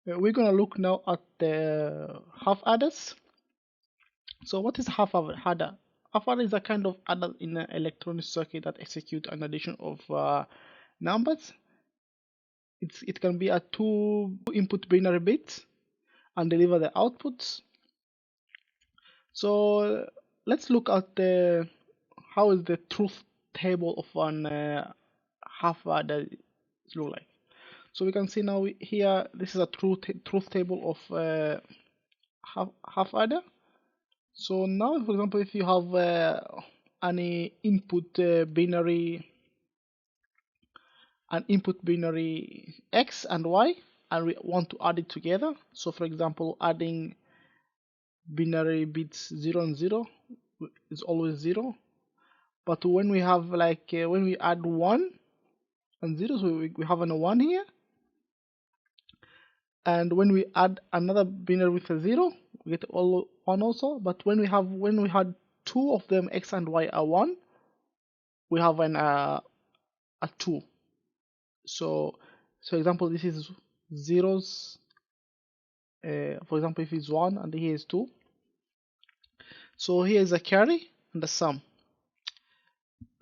We're gonna look now at the half adders. So what is half adder? Half adder is a kind of adder in an electronic circuit that execute an addition of numbers. It can be a two input binary bit and deliver the outputs. So let's look at the how is the truth table of an half adder look like. So we can see now here this is a truth table of half adder. So now, for example, if you have any input binary, an input binary x and y, and we want to add it together. So, for example, adding binary bits 0 and 0 is always 0. But when we have like when we add 1 and 0, so we have a 1 here. And when we add another binary with a 0, we get all 1 also. But when we had two of them, x and y are 1, we have a 2. So example, this is zeros. For example, if it's 1 and here is 2, so here is a carry and a sum.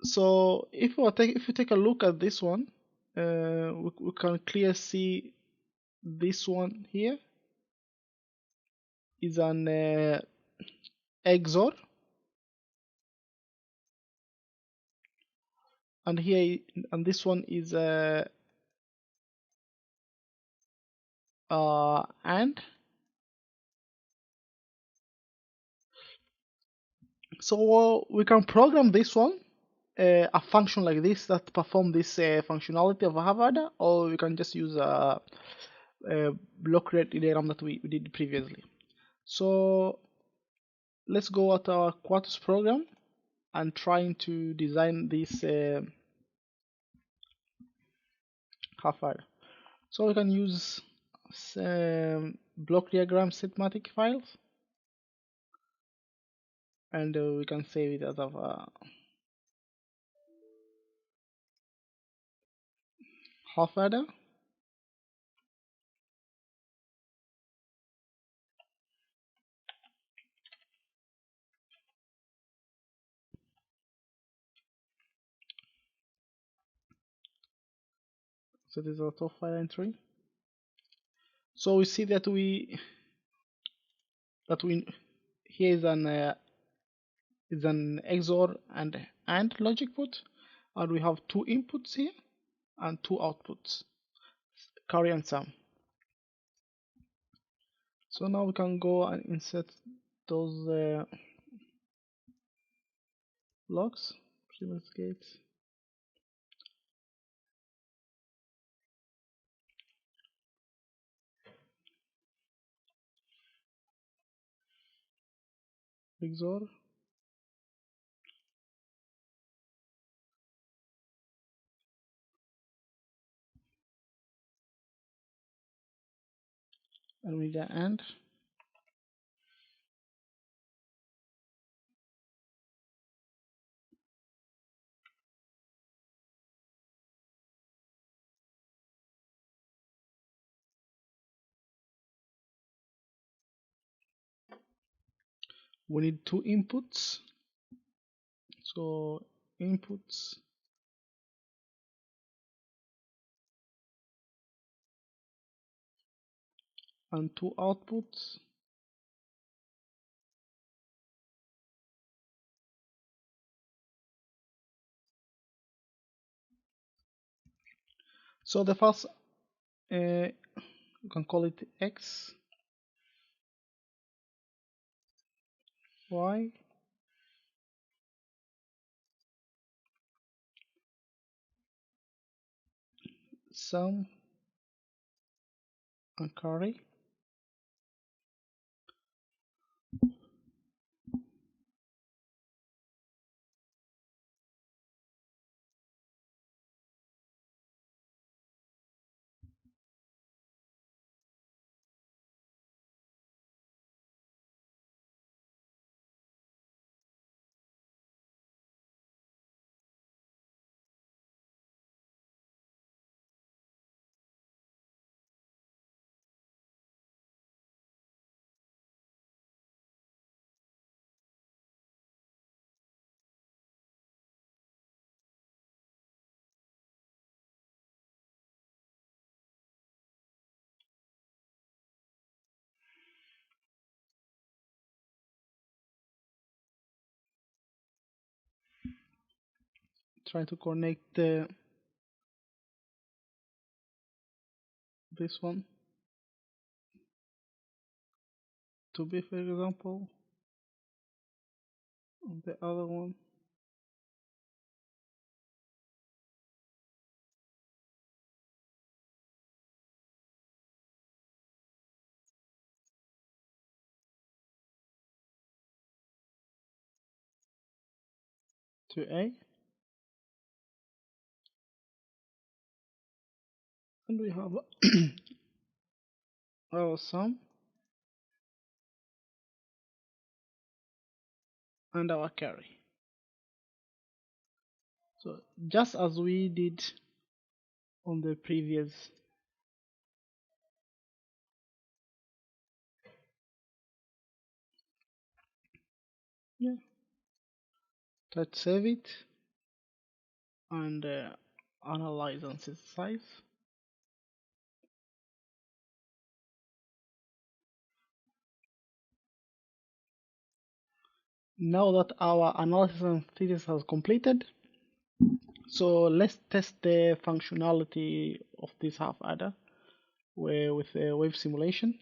So if you take a look at this one, we can clearly see this one here is an XOR, and this one is a AND. So we can program this one, a function like this that perform this functionality of a half adder, or we can just use a block rate diagram that we did previously. So let's go at our Quartus program and trying to design this half adder. So we can use block diagram schematic files, and we can save it as a half adder. So this is a top file entry. So we see that here is an XOR and AND logic put, and we have two inputs here and two outputs, carry and sum. So now we can go and insert those logs, Schematic Gate. XOR. And we get AND. We need two inputs. So inputs and two outputs. So the first, you can call it X, Y, sum, and carry. try to connect this one to B, for example, and the other one to A, and we have our sum and our carry. So just as we did on the previous let's save it and analyze and synthesize. Now that our analysis and synthesis has completed, so let's test the functionality of this half adder with a wave simulation.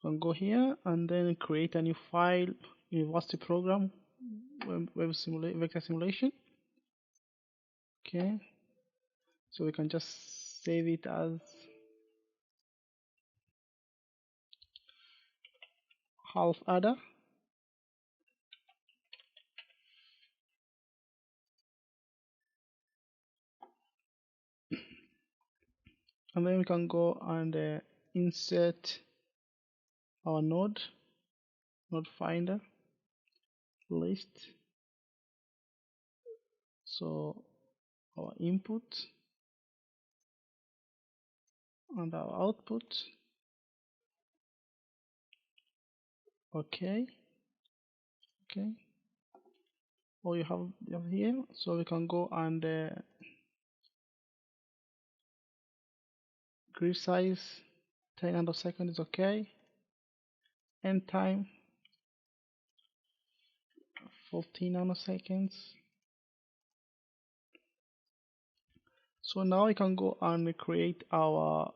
You can go here and then create a new file, university program, vector simulation. Okay, so we can just save it as half adder. And then we can go and insert our node finder list. So our input and our output. Okay. Or you have here, so we can go and grid size 10 nanoseconds is okay. End time 14 nanoseconds. So now we can go and create our.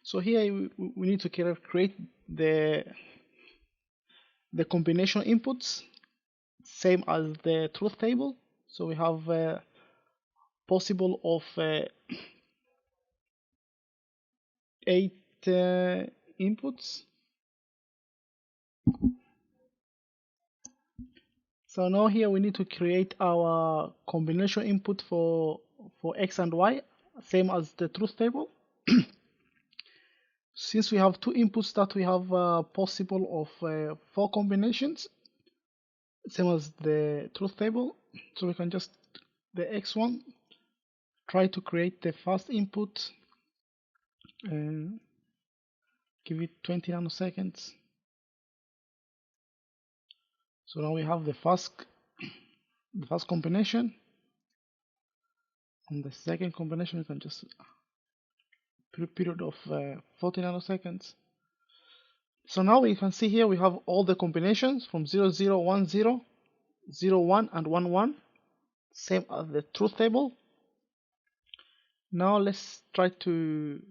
So here we need to create the combination inputs, same as the truth table. So we have possible of 8 inputs. So now here we need to create our combination input for x and y, same as the truth table. Since we have two inputs that we have possible of 4 combinations, same as the truth table, so we can just the x1 try to create the first input and give it 20 nanoseconds. So now we have the first combination, and the second combination we can just period of 40 nanoseconds. So now we can see here we have all the combinations from 0, 0, 1, 0, 0, 1 and 1, 1, same as the truth table. Now let's try to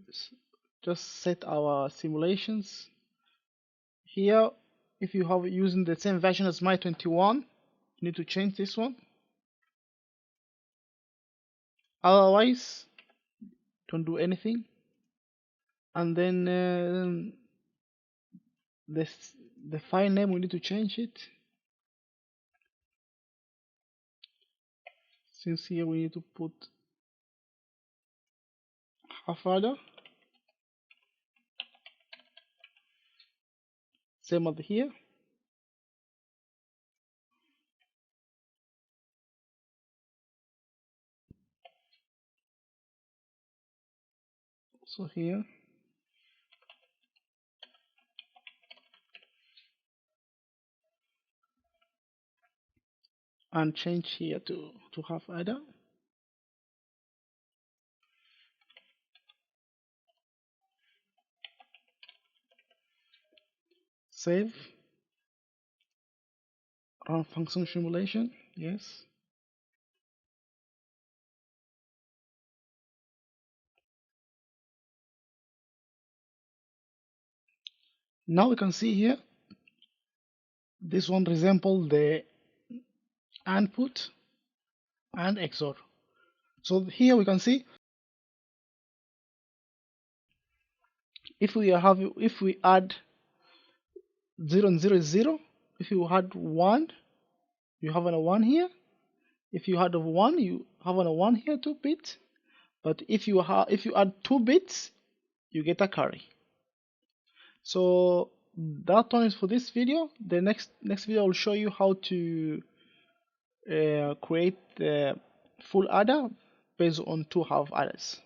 just set our simulations. Here, if you have using the same version as my21, you need to change this one. Otherwise, don't do anything. And then the file name, we need to change it. Since here we need to put half adder, same as here. So here and change here to half adder. Save. Run function simulation. Yes. Now we can see here, this one resembles the input and XOR. So here we can see if we add 0 and 0 is 0, if you had 1, you have a 1 here. If you had a 1, you have a 1 here, 2 bits. But if you add 2 bits, you get a carry. So that one is for this video. The next video I will show you how to create the full adder based on 2 half adders.